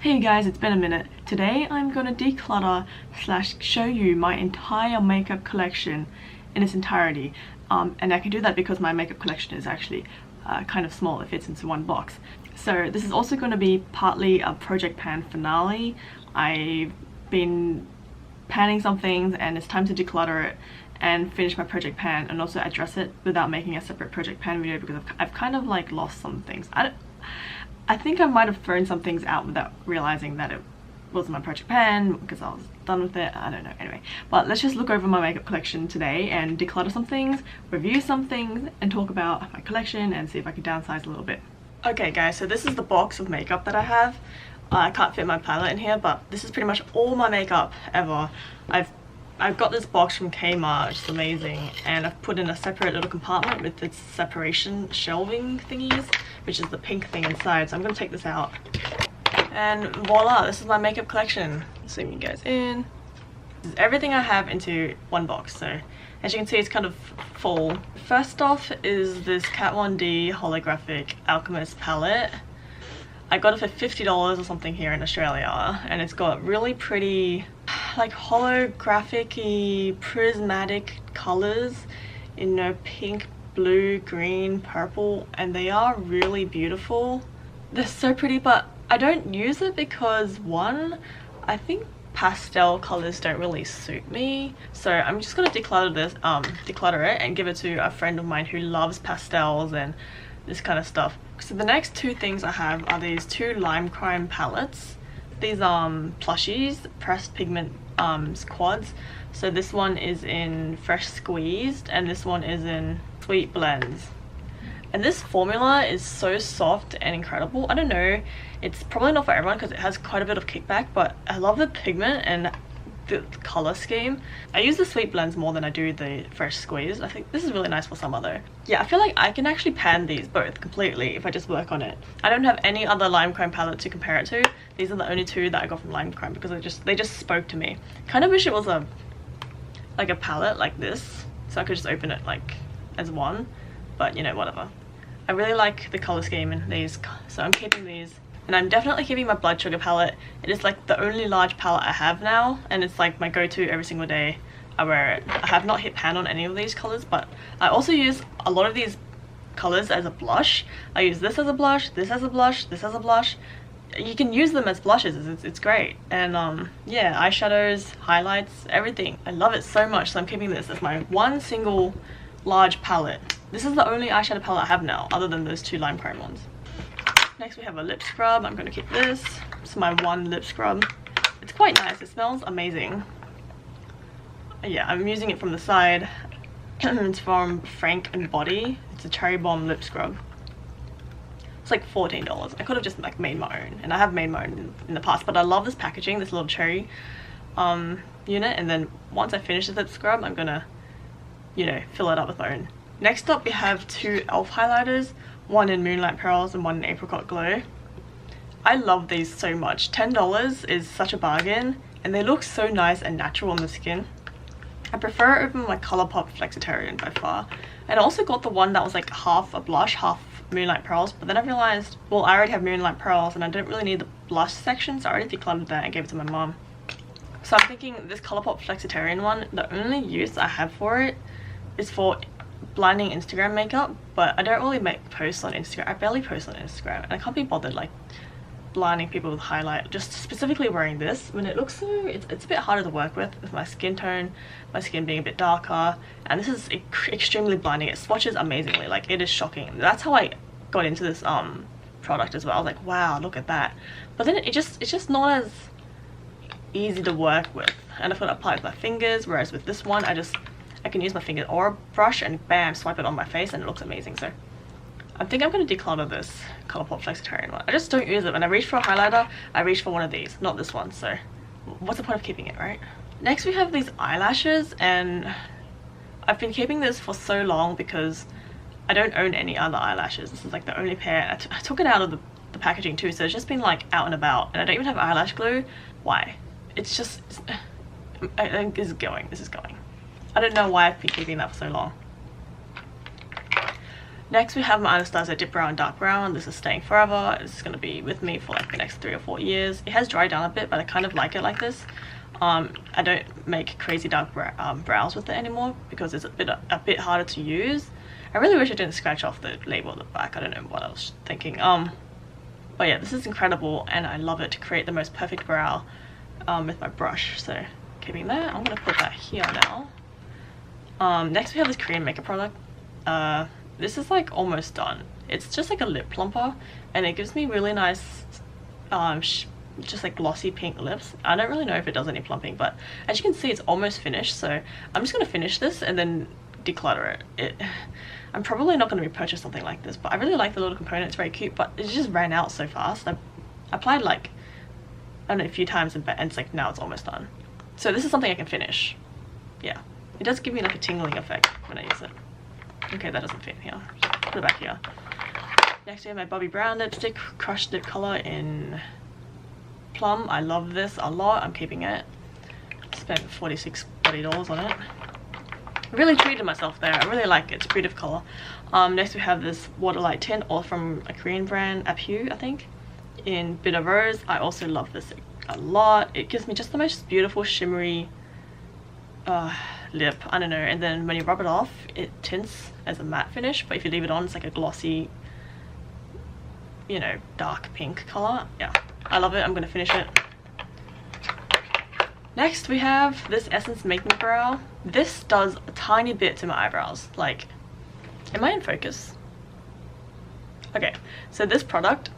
Hey guys, it's been a minute. Today I'm gonna declutter slash show you my entire makeup collection in its entirety. And I can do that because my makeup collection is actually kind of small. It fits into one box. So this is also going to be partly a project pan finale. I've been panning some things and it's time to declutter it and finish my project pan and also address it without making a separate project pan video because I've kind of like lost some things. I think I might have thrown some things out without realizing that it wasn't my project pan because I was done with it. I don't know. Anyway, but let's just look over my makeup collection today and declutter some things, review some things, and talk about my collection and see if I can downsize a little bit. Okay guys, so this is the box of makeup that I have. I can't fit my palette in here, but this is pretty much all my makeup ever. I've got this box from Kmart, which is amazing, and I've put in a separate little compartment with its separation shelving thingies, which is the pink thing inside. So I'm going to take this out. And voila, this is my makeup collection. Zoom you guys in. This is everything I have into one box. So as you can see, it's kind of full. First off is this Kat Von D holographic alchemist palette. I got it for $50 or something here in Australia, and it's got really pretty like holographic-y prismatic colors in pink, blue, green, purple, and they are really beautiful. They're so pretty, but I don't use it because one, I think pastel colors don't really suit me, so I'm just gonna declutter it and give it to a friend of mine who loves pastels and this kind of stuff. So the next two things I have are these two Lime Crime palettes. These plushies, pressed pigment quads. So this one is in Fresh Squeezed and this one is in Sweet Blends. And this formula is so soft and incredible. I don't know, it's probably not for everyone because it has quite a bit of kickback, but I love the pigment and the color scheme. I use the Sweet Blends more than I do the Fresh Squeezed. I think this is really nice for summer though. Yeah, I feel like I can actually pan these both completely if I just work on it. I don't have any other Lime Crime palette to compare it to. These are the only two that I got from Lime Crime because they just spoke to me. Kind of wish it was a palette like this so I could just open it like as one, but you know, whatever. I really like the color scheme in these, so I'm keeping these. And I'm definitely keeping my Blood Sugar palette. It is like the only large palette I have now, and it's like my go-to every single day I wear it. I have not hit pan on any of these colors, but I also use a lot of these colors as a blush. I use this as a blush, this as a blush, this as a blush. You can use them as blushes, it's great. And yeah, eyeshadows, highlights, everything. I love it so much, so I'm keeping this as my one single large palette. This is the only eyeshadow palette I have now, other than those two Lime Crime ones. Next we have a lip scrub. I'm going to keep this. It's my one lip scrub. It's quite nice. It smells amazing. Yeah, I'm using it from the side. It's from Frank and Body. It's a Cherry Bomb lip scrub. It's like $14. I could have just like made my own, and I have made my own in the past, but I love this packaging, this little cherry unit, and then once I finish the lip scrub, I'm gonna, you know, fill it up with my own. Next up we have two e.l.f. highlighters. One in Moonlight Pearls and one in Apricot Glow. I love these so much. $10 is such a bargain and they look so nice and natural on the skin. I prefer it over my Colourpop Flexitarian by far. And I also got the one that was like half a blush, half Moonlight Pearls, but then I realized, well, I already have Moonlight Pearls and I don't really need the blush section, so I already decluttered that and gave it to my mom. So I'm thinking this Colourpop Flexitarian one, the only use I have for it is for blinding Instagram makeup, but I don't really make posts on Instagram. I barely post on Instagram and I can't be bothered like blinding people with highlight, just specifically wearing this when it looks so it's a bit harder to work with my skin tone, my skin being a bit darker, and this is extremely blinding. It swatches amazingly, like it is shocking. That's how I got into this product as well. I was like, wow, look at that. But then it's just not as easy to work with, and I've got to apply it with my fingers, whereas with this one I can use my finger or a brush and bam, swipe it on my face and it looks amazing. So I think I'm going to declutter this Colourpop Flexitarian one. I just don't use it. When I reach for a highlighter, I reach for one of these, not this one. So what's the point of keeping it, right? Next we have these eyelashes, and I've been keeping this for so long because I don't own any other eyelashes. This is like the only pair. I took it out of the packaging too, so it's just been like out and about, and I don't even have eyelash glue. Why? It's just, this is going. I don't know why I've been keeping that for so long. Next we have my Anastasia Dip Brow and Dark Brown. This is staying forever. This is going to be with me for like the next 3 or 4 years. It has dried down a bit, but I kind of like it like this. I don't make crazy dark brows with it anymore because it's a bit harder to use. I really wish I didn't scratch off the label at the back. I don't know what I was thinking. But yeah, this is incredible and I love it to create the most perfect brow with my brush. So keeping that, I'm going to put that here now. Next we have this Korean makeup product. This is like almost done. It's just like a lip plumper and it gives me really nice just like glossy pink lips. I don't really know if it does any plumping, but as you can see it's almost finished, so I'm just going to finish this and then declutter it. I'm probably not going to repurchase something like this, but I really like the little component. It's very cute, but it just ran out so fast. I applied like, I don't know, a few times and it's like now it's almost done. So this is something I can finish. Yeah, it does give me like a tingling effect when I use it. Okay, that doesn't fit here. Just put it back here. Next we have my Bobbi Brown lipstick, crushed lip color in Plum. I love this a lot. I'm keeping it. Spent $40 on it. Really treated myself there. I really like it. It's a beautiful color. Next we have this Waterlight tint, all from a Korean brand, Aphu, I think, in Bitter Rose. I also love this a lot. It gives me just the most beautiful shimmery lip. I don't know. And then when you rub it off, it tints as a matte finish, but if you leave it on, it's like a glossy, you know, dark pink color. Yeah, I love it. I'm gonna finish it. Next we have this Essence Make Me Brow. This does a tiny bit to my eyebrows. Like, am I in focus? Okay, so this product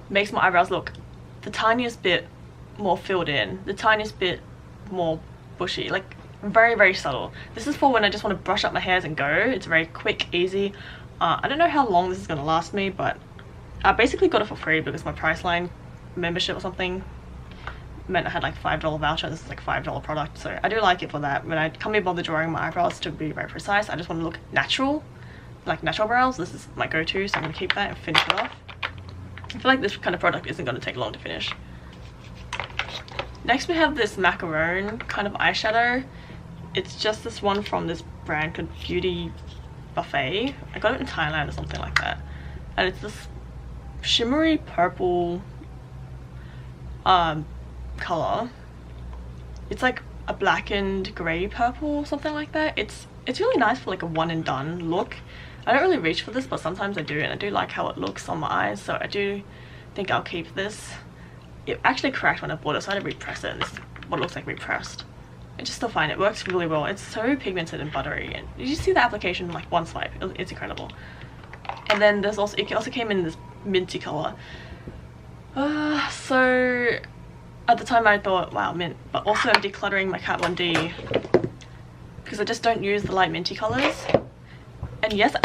makes my eyebrows look the tiniest bit more filled in, the tiniest bit more bushy, like very, very subtle. This is for when I just want to brush up my hairs and go. It's very quick, easy. I don't know how long this is going to last me, but I basically got it for free because my Priceline membership or something meant I had like $5 voucher. This is like $5 product, so I do like it for that. When I can't be bothered drawing my eyebrows to be very precise, I just want to look natural, like natural brows. This is my go-to, so I'm going to keep that and finish it off. I feel like this kind of product isn't going to take long to finish. Next we have this macaron kind of eyeshadow. It's just this one from this brand called Beauty Buffet. I got it in Thailand or something like that, and it's this shimmery purple color. It's like a blackened grey purple or something like that. It's really nice for like a one and done look. I don't really reach for this, but sometimes I do, and I do like how it looks on my eyes, so I do think I'll keep this. It actually cracked when I bought it, so I had to repress it, and this is what it looks like repressed. I just still find it works really well. It's so pigmented and buttery, and you see the application in like one swipe. It's incredible. And then there's also, it also came in this minty color. So at the time I thought, wow, mint, but also I'm decluttering my Kat Von D because I just don't use the light minty colors. And yes,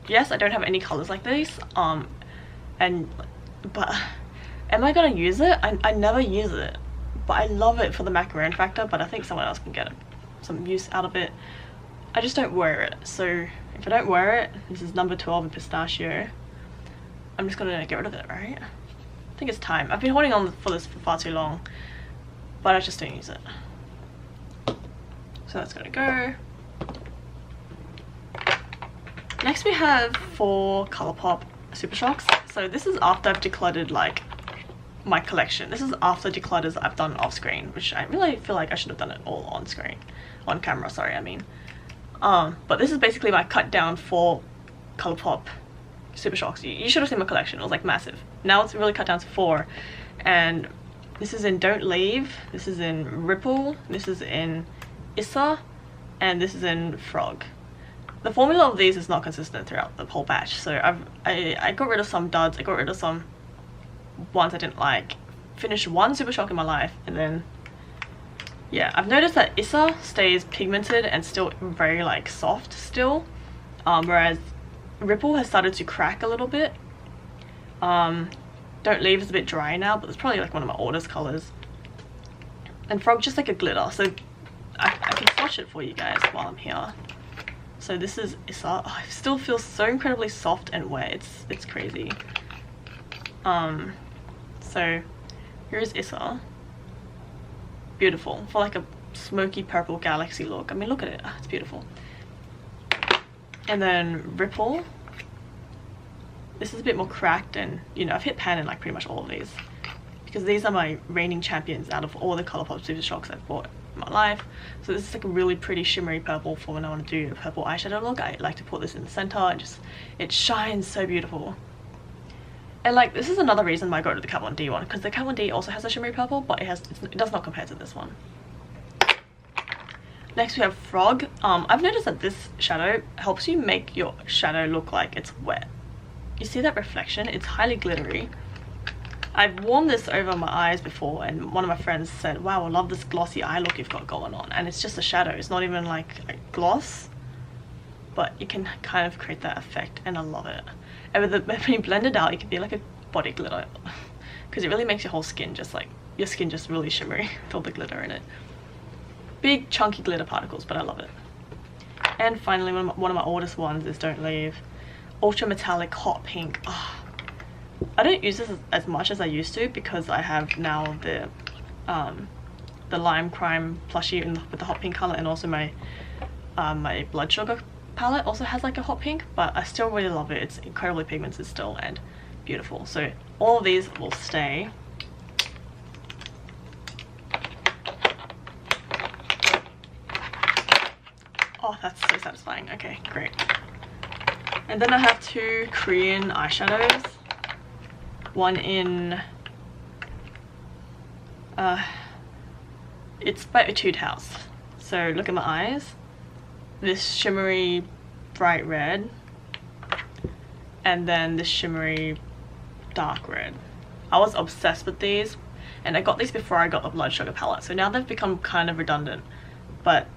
yes, I don't have any colors like these. But am I gonna use it? I never use it, but I love it for the macaron factor. But I think someone else can get some use out of it. I just don't wear it. So if I don't wear it, this is number 12 in pistachio, I'm just gonna get rid of it, right? I think it's time. I've been holding on for this for far too long, but I just don't use it. So that's gonna go. Next we have 4 Colourpop Super Shocks. So this is after I've decluttered like my collection. This is after declutters I've done off screen, which I really feel like I should have done it all on screen, on camera, sorry, I mean. But this is basically my cut down 4 Colourpop Super Shocks. You should have seen my collection. It was like massive. Now it's really cut down to 4, and this is in Don't Leave, this is in Ripple, this is in Issa, and this is in Frog. The formula of these is not consistent throughout the whole batch, so I got rid of some duds, I got rid of some ones I didn't like, finished 1 Super Shock in my life, and then yeah, I've noticed that Issa stays pigmented and still very like soft still, whereas Ripple has started to crack a little bit. Don't Leave is a bit dry now, but it's probably like one of my oldest colors, and Frog just like a glitter, so I can swatch it for you guys while I'm here. So this is Issa. Oh, it still feels so incredibly soft and wet. It's crazy. So here's Issa. Beautiful for like a smoky purple galaxy look. I mean, look at it. Oh, it's beautiful. And then Ripple. this is a bit more cracked, and you know, I've hit pan in like pretty much all of these because these are my reigning champions out of all the Colourpop Super Shocks I've bought in my life. So this is like a really pretty shimmery purple for when I want to do a purple eyeshadow look. I like to put this in the center and just, it shines so beautiful. And like, this is another reason why I go to the Kat Von D one, because the Kat Von D also has a shimmery purple, but it does not compare to this one. Next we have Frog. I've noticed that this shadow helps you make your shadow look like it's wet. You see that reflection? It's highly glittery. I've worn this over my eyes before, and one of my friends said, wow, I love this glossy eye look you've got going on. And it's just a shadow, it's not even like a gloss, but you can kind of create that effect, and I love it. And when you blend it out, it can be like a body glitter, because it really makes your whole skin just like, your skin just really shimmery with all the glitter in it. Big chunky glitter particles, but I love it. And finally, one of my oldest ones is Don't Leave. Ultra Metallic Hot Pink. Oh, I don't use this as much as I used to, because I have now the Lime Crime plushie with the hot pink color, and also my my Blood Sugar palette also has like a hot pink, but I still really love it. It's incredibly pigmented still and beautiful. So all of these will stay. Oh, that's so satisfying. Okay, great. And then I have two Korean eyeshadows. One in it's by Etude House. So look at my eyes, this shimmery bright red, and then this shimmery dark red. I was obsessed with these, and I got these before I got the Blood Sugar palette, so now they've become kind of redundant, but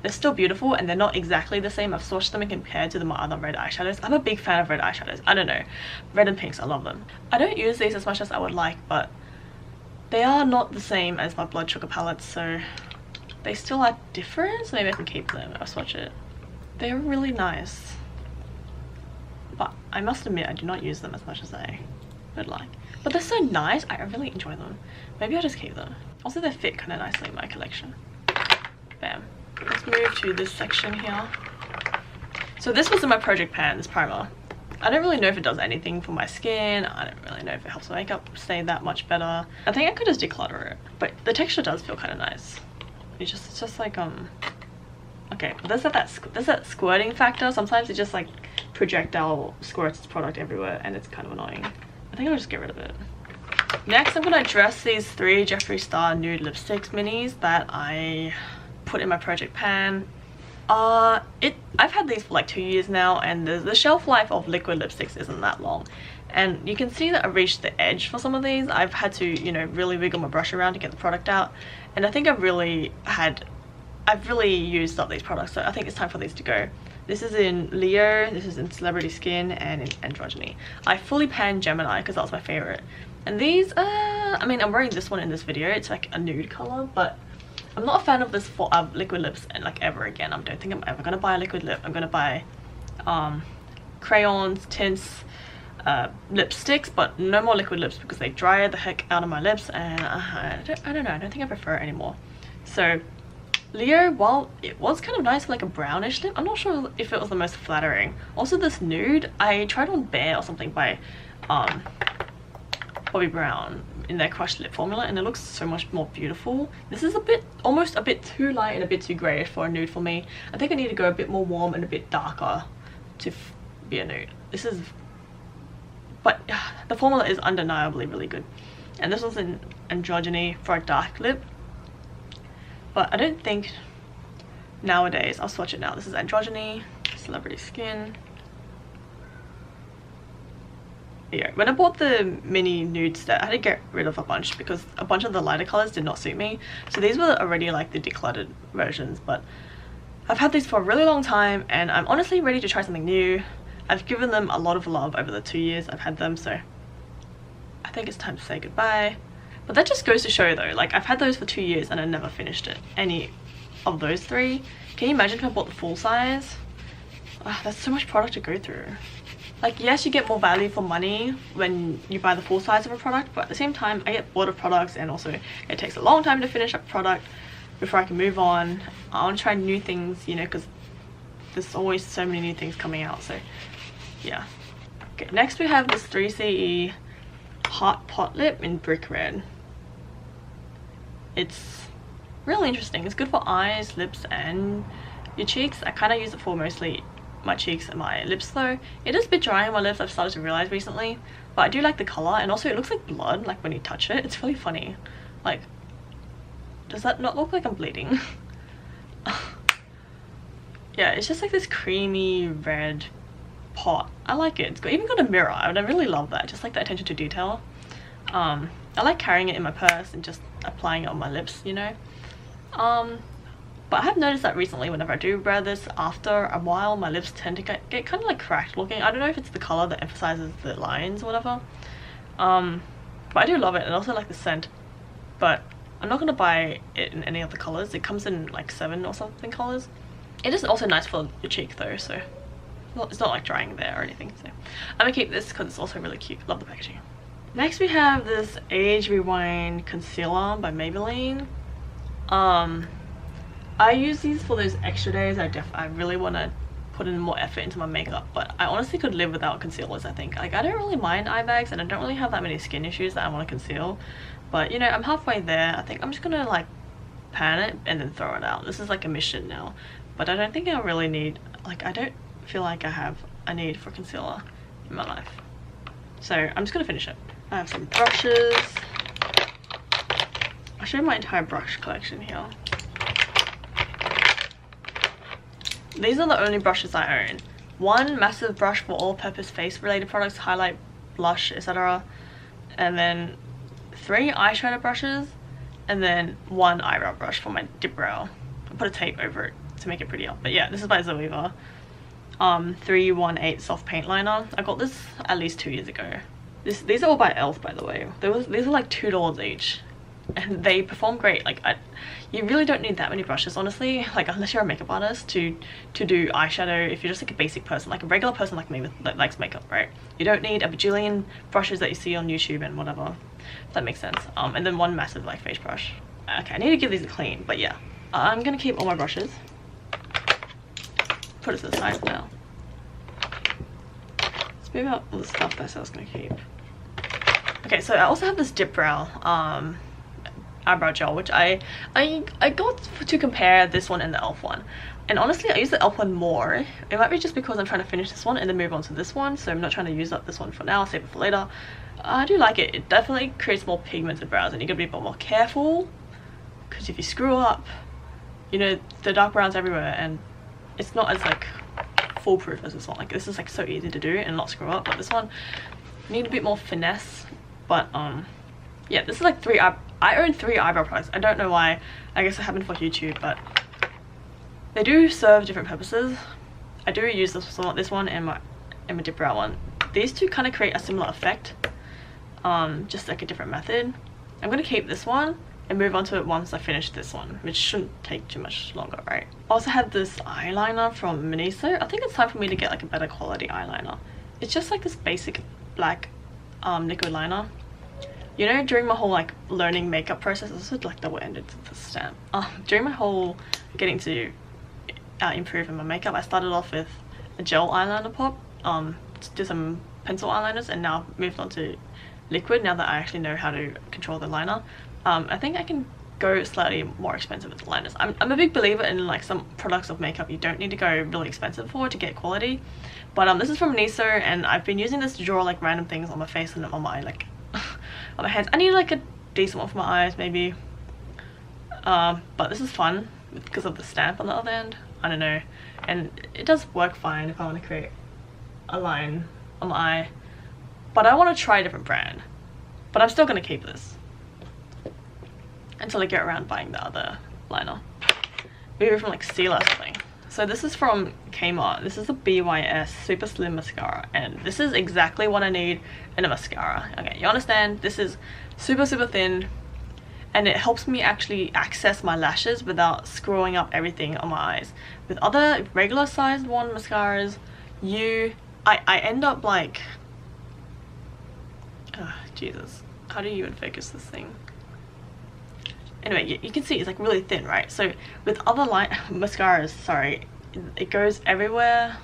they're still beautiful and they're not exactly the same. I've swatched them and compared to my other red eyeshadows. I'm a big fan of red eyeshadows. I don't know, red and pinks, I love them. I don't use these as much as I would like, but they are not the same as my Blood Sugar palettes, so they still are different. So maybe I can keep them. I'll swatch it. They're really nice, but I must admit I do not use them as much as I would like. But they're so nice. I really enjoy them. Maybe I'll just keep them. Also, they fit kind of nicely in my collection. Bam. Let's move to this section here. So this was in my project pan, this primer. I don't really know if it does anything for my skin. I don't really know if it helps my makeup stay that much better. I think I could just declutter it, but the texture does feel kind of nice. It's just like okay, there's that squirting factor. Sometimes it just like projectile squirts its product everywhere, and it's kind of annoying. I think I'll just get rid of it. Next, I'm gonna address these three Jeffree Star nude lipsticks minis that I put in my project pan. I've had these for like 2 years now, and the shelf life of liquid lipsticks isn't that long, and you can see that I've reached the edge for some of these. I've had to, you know, really wiggle my brush around to get the product out, and I think I've really used up these products, so I think it's time for these to go. This is in Leo, this is in Celebrity Skin, and in Androgyny. I fully panned Gemini because that was my favorite, and these I mean, I'm wearing this one in this video. It's like a nude color, but I'm not a fan of this for liquid lips and like ever again. I don't think I'm ever gonna buy a liquid lip. I'm gonna buy crayons, tints, lipsticks, but no more liquid lips because they dry the heck out of my lips, and I don't know, I don't think I prefer it anymore. So Leo, while it was kind of nice, like a brownish lip, I'm not sure if it was the most flattering. Also this nude, I tried on Bare or something by Bobbi Brown in their crushed lip formula, and it looks so much more beautiful. This is almost a bit too light and a bit too grayish for a nude for me. I think I need to go a bit more warm and a bit darker to be a nude. But the formula is undeniably really good. And this was in Androgyny for a dark lip, but I don't think nowadays, I'll swatch it now. This is Androgyny, Celebrity Skin. Yeah, when I bought the mini nude set, I had to get rid of a bunch because a bunch of the lighter colors did not suit me. So these were already like the decluttered versions, but I've had these for a really long time, and I'm honestly ready to try something new. I've given them a lot of love over the 2 years I've had them, so I think it's time to say goodbye. But that just goes to show though, like I've had those for 2 years and I never finished it. Any of those three. Can you imagine if I bought the full size? That's so much product to go through. Like, yes, you get more value for money when you buy the full size of a product, but at the same time I get bored of products, and also it takes a long time to finish a product before I can move on. I want to try new things, you know, because there's always so many new things coming out. So yeah, Okay, next we have this 3CE Hot Pot Lip in Brick Red. It's really interesting. It's good for eyes, lips, and your cheeks. I kind of use it for mostly my cheeks and my lips though. It is a bit dry on my lips, I've started to realize recently, but I do like the color, and also it looks like blood, like when you touch it. It's really funny. Like, does that not look like I'm bleeding? Yeah, it's just like this creamy red pot. I like it. Even got a mirror, and I really love that. Just like the attention to detail. I like carrying it in my purse and just applying it on my lips, you know. But I have noticed that recently whenever I do wear this, after a while my lips tend to get kind of like cracked looking. I don't know if it's the color that emphasizes the lines or whatever. But I do love it, and also like the scent. But I'm not going to buy it in any other colors. It comes in like 7 or something colors. It is also nice for your cheek though, so it's not like drying there or anything. So I'm gonna keep this because it's also really cute. Love the packaging. Next we have this Age Rewind Concealer by Maybelline. I use these for those extra days. I really want to put in more effort into my makeup, but I honestly could live without concealers, I think. Like, I don't really mind eye bags, and I don't really have that many skin issues that I want to conceal, but you know, I'm halfway there. I think I'm just gonna like pan it and then throw it out. This is like a mission now, but I don't think I really need, like, I don't feel like I have a need for concealer in my life, so I'm just gonna finish it. I have some brushes. I'll show you my entire brush collection here. These are the only brushes I own. One massive brush for all-purpose face related products, highlight, blush, etc. And then 3 eyeshadow brushes, and then 1 eyebrow brush for my dip brow. I put a tape over it to make it prettier. But yeah, this is by Zoeva. 318 soft paint liner. I got this at least 2 years ago. These are all by e.l.f. by the way. These are like $2 each. And they perform great. Like, you really don't need that many brushes, honestly, like unless you're a makeup artist to do eyeshadow. If you're just like a basic person, like a regular person like me that likes makeup, right, you don't need a bajillion brushes that you see on YouTube and whatever, if that makes sense. And then 1 massive like face brush. Okay, I need to give these a clean, but yeah, I'm gonna keep all my brushes, put it to the side now. Let's move out all the stuff that I said I was gonna keep. Okay, so I also have this dip brow eyebrow gel, which I got to compare this one and the e.l.f. one, and honestly I use the e.l.f. one more. It might be just because I'm trying to finish this one and then move on to this one, so I'm not trying to use up this one for now, I'll save it for later. I do like it. It definitely creates more pigmented brows, and you gotta be a bit more careful, because if you screw up, you know, the dark brown's everywhere, and it's not as like foolproof as this one. Like, this is like so easy to do and not screw up, but this one you need a bit more finesse. But yeah, this is like I own 3 eyebrow products. I don't know why. I guess it happened for YouTube, but they do serve different purposes. I do use this one and my dip brow one. These two kind of create a similar effect, just like a different method. I'm gonna keep this one and move on to it once I finish this one, which shouldn't take too much longer, right? I also have this eyeliner from Miniso. I think it's time for me to get like a better quality eyeliner. It's just like this basic black liquid liner. You know, during my whole like learning makeup process, this is like the end of the stamp. During my whole getting to improve in my makeup, I started off with a gel eyeliner pop, did some pencil eyeliners, and now moved on to liquid now that I actually know how to control the liner. I think I can go slightly more expensive with the liners. I'm a big believer in like some products of makeup you don't need to go really expensive for to get quality. But this is from Miniso, and I've been using this to draw like random things on my face and on my like on my hands. I need like a decent one for my eyes maybe, but this is fun because of the stamp on the other end. I don't know, and it does work fine if I want to create a line on my eye, but I want to try a different brand. But I'm still going to keep this until I get around buying the other liner, maybe from like Stila or something. So this is from Kmart. This is the BYS Super Slim Mascara, and this is exactly what I need in a mascara. Okay, you understand? This is super thin, and it helps me actually access my lashes without screwing up everything on my eyes. With other regular sized one mascaras, I end up like, Jesus, how do you even focus this thing? Anyway, you can see it's like really thin, right? So with other mascaras, sorry, it goes everywhere.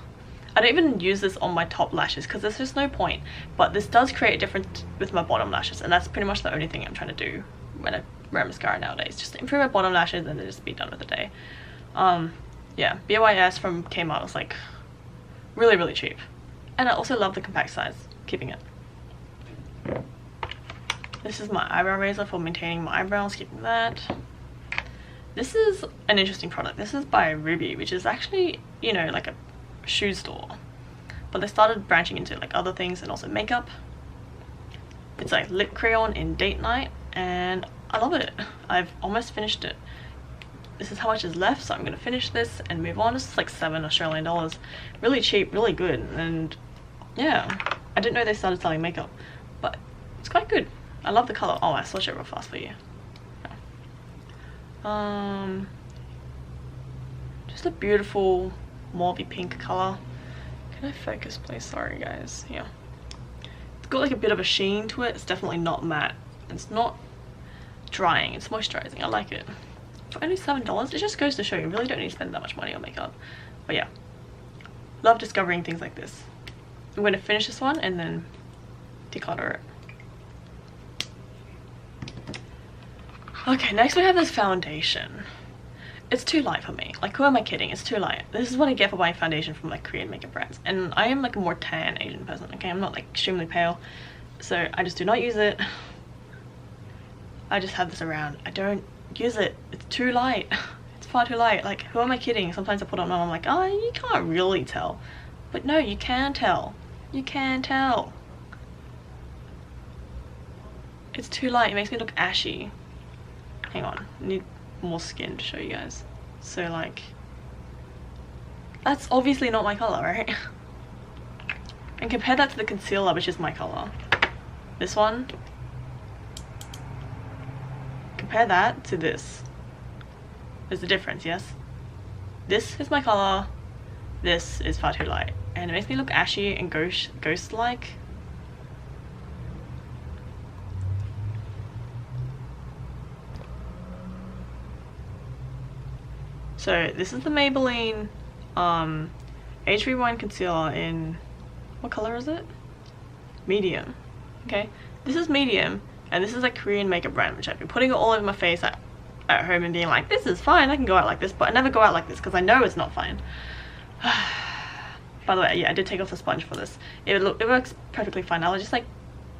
I don't even use this on my top lashes because there's just no point, but this does create a difference with my bottom lashes, and that's pretty much the only thing I'm trying to do when I wear mascara nowadays, just improve my bottom lashes and then just be done with the day. Yeah, BYS from Kmart was like really, really cheap, and I also love the compact size, keeping it. This is my eyebrow razor for maintaining my eyebrows, keeping that. This is an interesting product. This is by Ruby, which is actually, you know, like a shoe store, but they started branching into like other things and also makeup. It's like lip crayon in date night, and I love it. I've almost finished it. This is how much is left, so I'm gonna finish this and move on. This is like $7 Australian. Really cheap, really good, and yeah, I didn't know they started selling makeup, but it's quite good. I love the color. Oh, I swatch it real fast for you. Just a beautiful mauvey pink color. Can I focus, please? Sorry, guys. Yeah, it's got like a bit of a sheen to it. It's definitely not matte. It's not drying. It's moisturizing. I like it. For only $7, it just goes to show you really don't need to spend that much money on makeup. But yeah, love discovering things like this. I'm going to finish this one and then declutter it. Okay, next we have this foundation. It's too light for me. Like, who am I kidding? It's too light. This is what I get for buying foundation from like Korean makeup brands. And I am like a more tan Asian person, okay? I'm not like extremely pale. So I just do not use it. I just have this around. I don't use it. It's too light. It's far too light. Like, who am I kidding? Sometimes I put it on and I'm like, oh, you can't really tell. But no, you can tell. You can tell. It's too light. It makes me look ashy. Hang on, I need more skin to show you guys. So like, that's obviously not my color, right? And compare that to the concealer, which is my color. This one. Compare that to this. There's a difference, yes? This is my color. This is far too light. And it makes me look ashy and ghost-like. So this is the Maybelline Age Rewind Concealer in, what color is it? Medium. Okay, this is medium, and this is a Korean makeup brand, which I've been putting it all over my face at home and being like, this is fine, I can go out like this, but I never go out like this because I know it's not fine. By the way, yeah, I did take off the sponge for this. It works perfectly fine. I was just like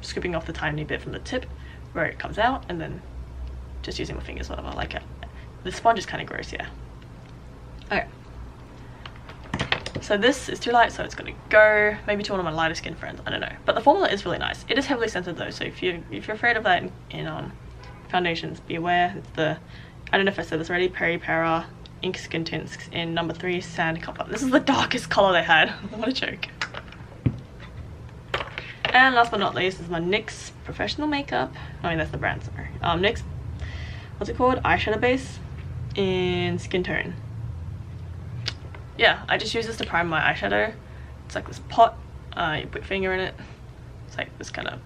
scooping off the tiny bit from the tip where it comes out, and then just using my fingers, whatever. Like, the sponge is kind of gross, yeah. Okay, so this is too light, so it's gonna go maybe to one of my lighter skin friends. I don't know, but the formula is really nice. It is heavily scented though, so if you're afraid of that in foundations, be aware. It's the, I don't know if I said this already, Peri Para Ink Skin Tints in number 3 Sand Copper. This is the darkest color they had. What a joke. And last but not least is my NYX Professional Makeup. I mean, that's the brand, sorry. NYX, what's it called? Eyeshadow base in Skin Tone. Yeah, I just use this to prime my eyeshadow. It's like this pot, you put your finger in it. It's like this kind of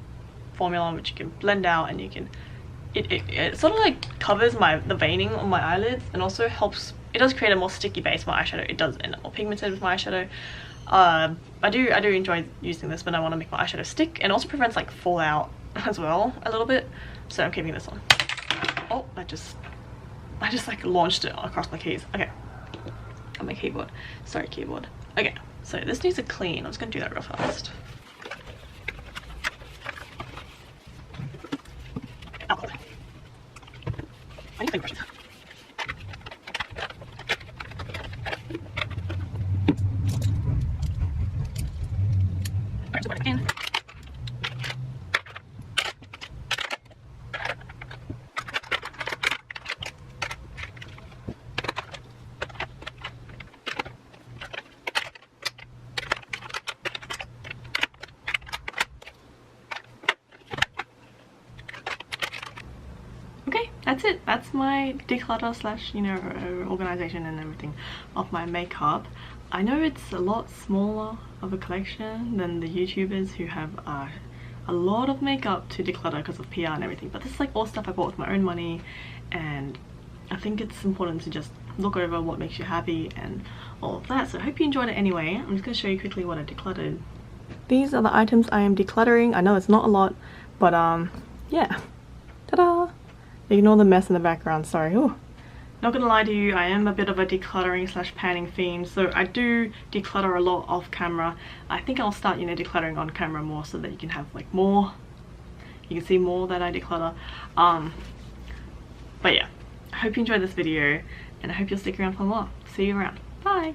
formula which you can blend out, and you can, it sort of like covers the veining on my eyelids, and also helps, it does create a more sticky base for my eyeshadow. It does end up more pigmented with my eyeshadow. I do enjoy using this when I want to make my eyeshadow stick, and also prevents like fallout as well a little bit. So I'm keeping this on. Oh, I just like launched it across my keys. Okay. On my keyboard. Sorry, keyboard. Okay, so this needs a clean. I'm just gonna do that real fast. Alcohol. I need clean brushes. Alright, so what I can. That's it. That's my declutter slash, you know, organization and everything of my makeup. I know it's a lot smaller of a collection than the YouTubers who have a lot of makeup to declutter because of PR and everything, but this is like all stuff I bought with my own money, and I think it's important to just look over what makes you happy and all of that. So I hope you enjoyed it anyway. I'm just going to show you quickly what I decluttered. These are the items I am decluttering. I know it's not a lot, but yeah. Ta-da! Ignore the mess in the background, sorry. Ooh. Not gonna lie to you, I am a bit of a decluttering slash panning fiend, so I do declutter a lot off camera. I think I'll start, you know, decluttering on camera more so that you can have like more, you can see more that I declutter. But yeah, I hope you enjoyed this video and I hope you'll stick around for more. See you around. Bye!